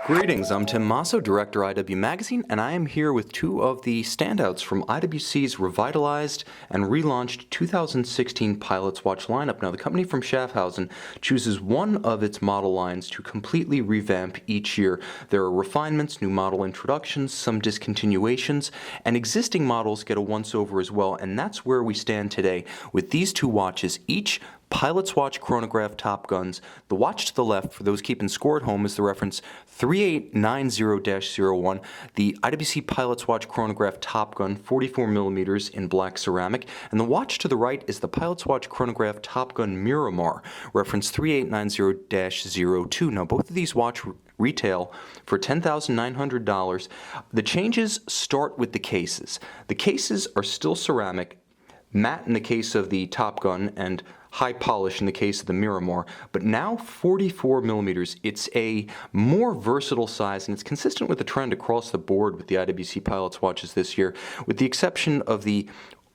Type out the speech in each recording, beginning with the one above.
Greetings, I'm Tim Mosso, Director IW Magazine, and I am here with two of the standouts from IWC's revitalized and relaunched 2016 Pilot's Watch lineup. Now, the company from Schaffhausen chooses one of its model lines to completely revamp each year. There are refinements, new model introductions, some discontinuations, and existing models get a once-over as well, and that's where we stand today with these two watches, each Pilot's Watch Chronograph Top Guns. The watch to the left, for those keeping score at home, is the reference 389001. The IWC Pilot's Watch Chronograph Top Gun, 44mm in black ceramic. And the watch to the right is the Pilot's Watch Chronograph Top Gun Miramar, reference 389002. Now, both of these watch retail for $10,900. The changes start with the cases. The cases are still ceramic, matte in the case of the Top Gun, and high polish in the case of the Miramar, but now 44mm. It's a more versatile size, and it's consistent with the trend across the board with the IWC Pilot's watches this year, with the exception of the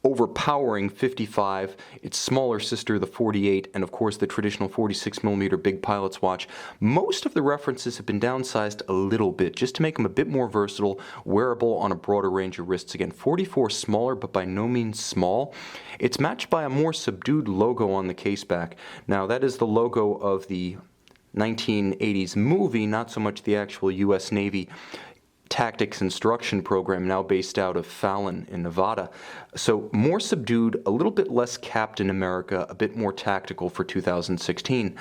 overpowering 55, its smaller sister, the 48, and of course the traditional 46mm big Pilot's watch. Most of the references have been downsized a little bit, just to make them a bit more versatile, wearable on a broader range of wrists. Again, 44 smaller, but by no means small. It's matched by a more subdued logo on the case back. Now, that is the logo of the 1980s movie, not so much the actual U.S. Navy tactics instruction program, now based out of Fallon in Nevada. So more subdued, a little bit less Captain America, a bit more tactical for 2016.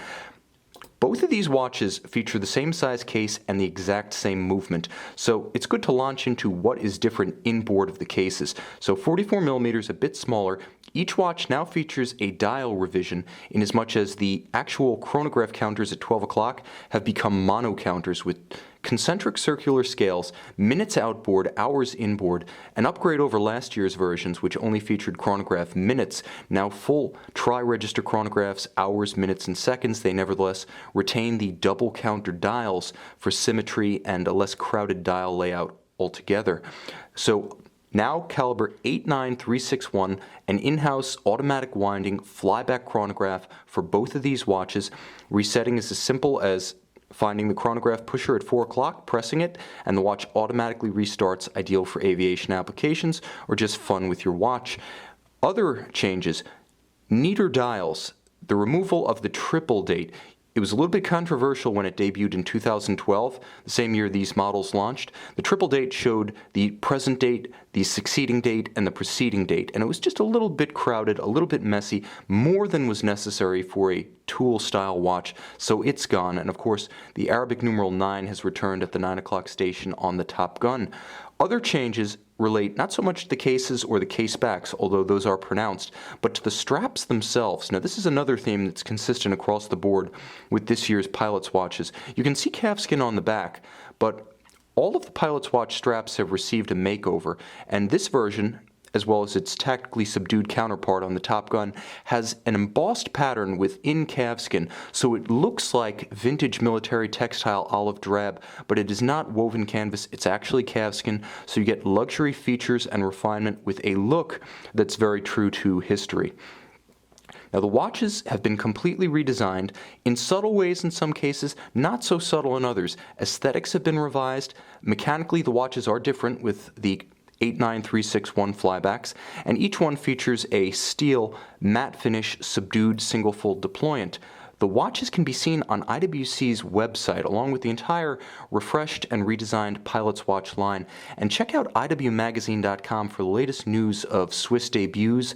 Both of these watches feature the same size case and the exact same movement, so it's good to launch into what is different inboard of the cases. So 44mm, a bit smaller. Each watch now features a dial revision, in as much as the actual chronograph counters at 12 o'clock have become mono counters with concentric circular scales, minutes outboard, hours inboard, an upgrade over last year's versions, which only featured chronograph minutes. Now full tri-register chronographs, hours, minutes, and seconds. They nevertheless retain the double counter dials for symmetry and a less crowded dial layout altogether. So now caliber 89361, an in-house automatic winding flyback chronograph for both of these watches. Resetting is as simple as finding the chronograph pusher at 4 o'clock, pressing it, and the watch automatically restarts, ideal for aviation applications or just fun with your watch. Other changes: neater dials, the removal of the triple date. It was a little bit controversial when it debuted in 2012, the same year these models launched. The triple date showed the present date, the succeeding date, and the preceding date, and it was just a little bit crowded, a little bit messy, more than was necessary for a tool-style watch, so it's gone. And of course, the Arabic numeral 9 has returned at the 9 o'clock station on the Top Gun. Other changes relate not so much to the cases or the case backs, although those are pronounced, but to the straps themselves. Now, this is another theme that's consistent across the board with this year's Pilot's watches. You can see calfskin on the back, but all of the Pilot's watch straps have received a makeover, and this version, as well as its tactically subdued counterpart on the Top Gun, has an embossed pattern within calfskin, so it looks like vintage military textile olive drab, but it is not woven canvas, it's actually calfskin, so you get luxury features and refinement with a look that's very true to history. Now, the watches have been completely redesigned, in subtle ways in some cases, not so subtle in others. Aesthetics have been revised. Mechanically, the watches are different with the 89361 flybacks, and each one features a steel matte finish subdued single fold deployant. The watches can be seen on IWC's website along with the entire refreshed and redesigned Pilot's Watch line, and check out IWMagazine.com for the latest news of Swiss debuts,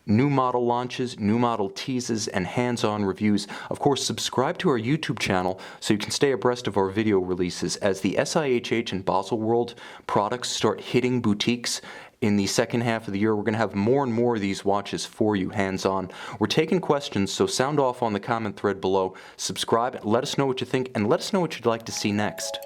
new model launches, new model teases, and hands-on reviews. Of course, subscribe to our YouTube channel so you can stay abreast of our video releases as the SIHH and Baselworld products start hitting boutiques. In the second half of the year, we're going to have more and more of these watches for you hands-on. We're taking questions, so sound off on the comment thread below. Subscribe, let us know what you think, and let us know what you'd like to see next.